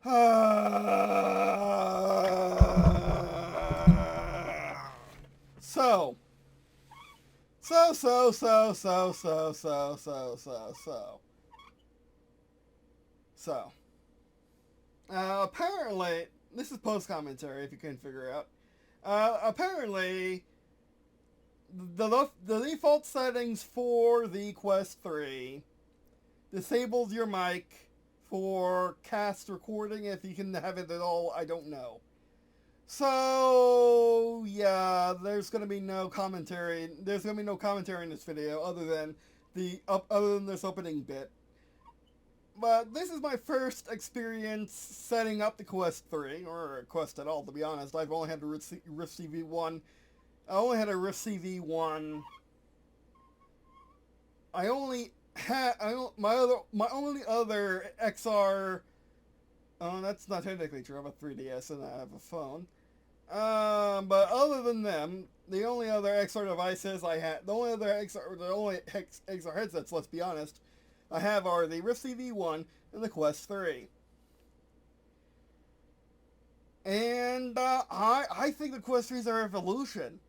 So, so, so, so, so, so, so, so, so, so. So, apparently, this is post commentary if you couldn't figure out. Apparently, the default settings for the Quest 3 disables your mic for cast recording. If you can have it at all, I don't know. So, yeah, there's going to be no commentary. There's going to be no commentary in this video other than this opening bit. But this is my first experience setting up the Quest 3, or Quest at all, to be honest. I've only had the Rift CV1. I only had a Rift CV1. I only had my only other XR. Oh, that's not technically true. I have a 3DS and I have a phone. But other than them, the only other XR devices I had, the only XR headsets, let's be honest, I have are the Rift CV1 and the Quest 3. And I think the Quest 3 is a revolution.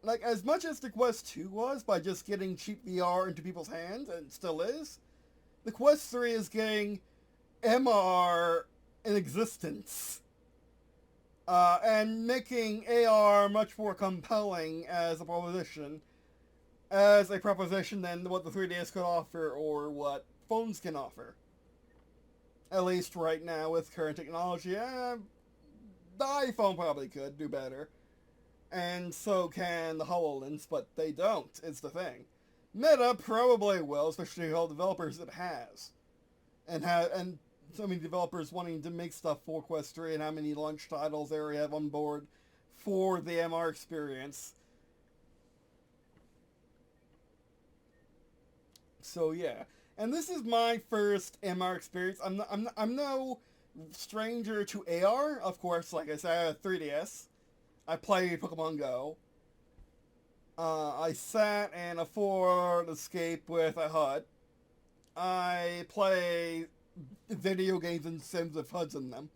Like, as much as the Quest 2 was by just getting cheap VR into people's hands, and still is, the Quest 3 is getting MR in existence. And making AR much more compelling as a proposition than what the 3DS could offer or what phones can offer. At least right now with current technology, the iPhone probably could do better. And so can the HoloLens, but they don't, is the thing. Meta probably will, especially all developers it has. And so many developers wanting to make stuff for Quest 3 and how many launch titles they already have on board for the MR experience. So yeah. And this is my first MR experience. I'm no stranger to AR. Of course, like I said, I have a 3DS. I play Pokemon Go. I sat in a Ford Escape with a HUD. I play video games and Sims with HUDs in them.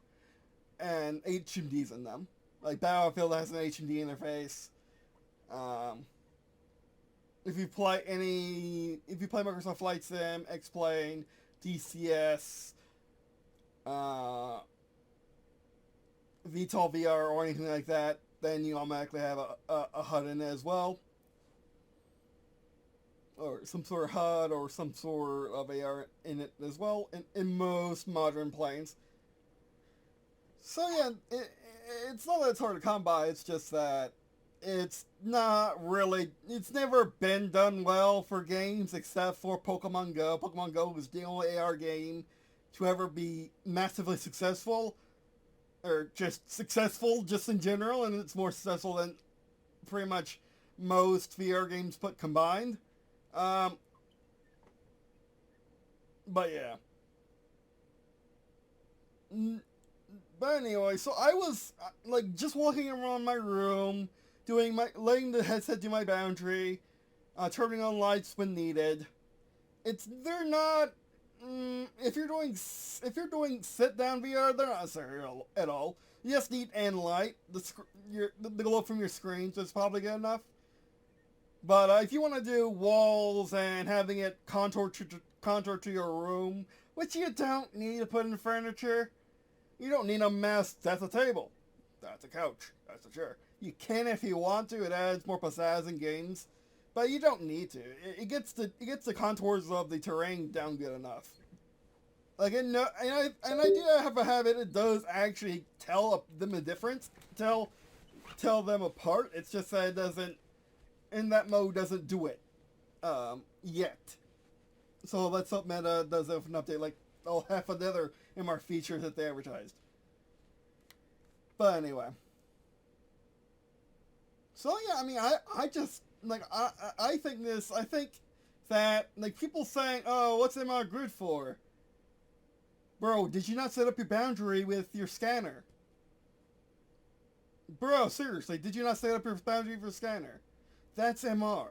And HMDs in them. Like Battlefield has an HMD interface. If you play Microsoft Flight Sim, X-Plane, DCS, VTOL VR or anything like that, then you automatically have a HUD in it as well. Or some sort of HUD or some sort of AR in it as well, in most modern planes. So yeah, it's not that it's hard to come by, it's just that it's never been done well for games except for Pokemon Go. Pokemon Go was the only AR game to ever be massively successful, or just successful just in general, and it's more successful than pretty much most VR games put combined. But yeah. But anyway, so I was like just walking around my room, letting the headset do my boundary, turning on lights when needed. They're not. If you're doing sit down VR, they're not necessary at all. You just need and light. The glow from your screens is probably good enough. But if you want to do walls and having it contour to your room, which you don't need to put in furniture, you don't need a mess. That's a table. That's a couch. That's a chair. You can if you want to. It adds more pizzazz in games, but you don't need to. It gets the contours of the terrain down good enough. Like and I do have a habit. It does actually tell them the difference. Tell them apart. It's just that it doesn't. In that mode, doesn't do it yet. So let's hope Meta does an update like half of the other MR features that they advertised. But anyway. So yeah, I mean, I just like I think that like people saying, oh, what's MR good for? Bro, did you not set up your boundary with your scanner? Bro, seriously, did you not set up your boundary for scanner? That's MR.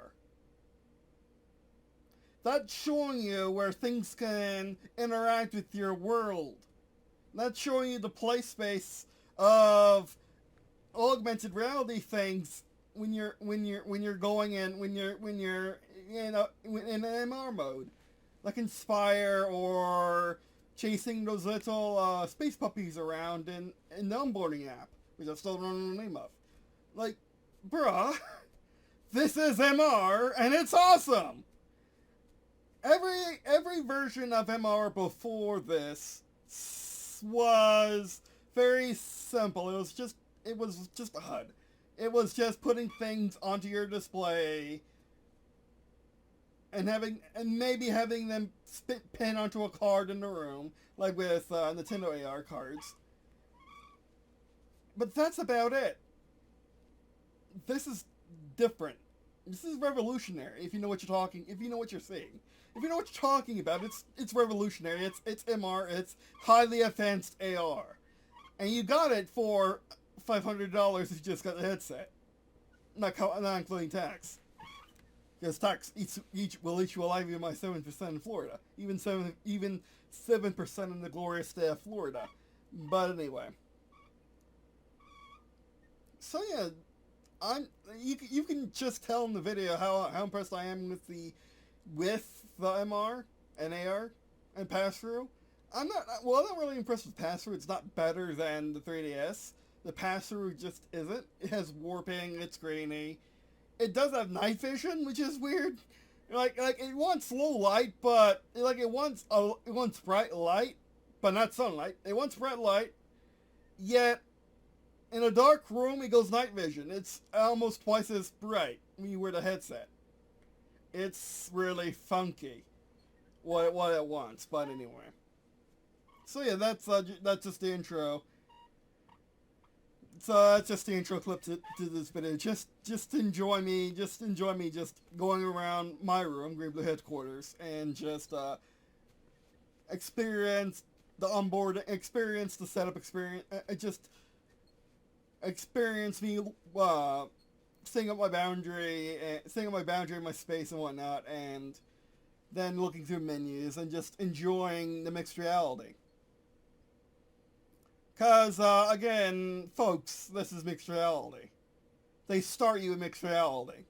That's showing you where things can interact with your world. That's showing you the play space of augmented reality things when you're going in when you're in an MR mode, like Inspire or chasing those little space puppies around in the onboarding app, which I still don't know the name of. Like, bruh, this is MR and it's awesome. Every version of MR before this was very simple. It was just a HUD. It was just putting things onto your display and maybe having them pin onto a card in the room, like with Nintendo AR cards. But that's about it. This is different. This is revolutionary. If you know what you're talking, if you know what you're seeing, if you know what you're talking about, it's revolutionary. It's MR. It's highly advanced AR, and you got it for $500 if you just got the headset, not including tax. Because tax will eat you alive even by 7% in Florida, even 7% in the glorious state of Florida. But anyway, so yeah, you can just tell in the video how impressed I am with the MR and AR and pass-through. I'm not really impressed with pass-through. It's not better than the 3DS. The pass-through just isn't. It has warping, it's grainy. It does have night vision, which is weird. Like it wants low light, but it wants bright light, but not sunlight. It wants bright light, yet in a dark room it goes night vision. It's almost twice as bright when you wear the headset. It's really funky what it wants, but anyway. So yeah, that's just the intro. So that's just the intro clip to this video. Just enjoy me just going around my room, Green&Blue headquarters, and just experience the onboard experience, the setup experience. Just experience me setting up my boundary in my space and whatnot, and then looking through menus and just enjoying the mixed reality. Because, again, folks, this is mixed reality. They start you in mixed reality.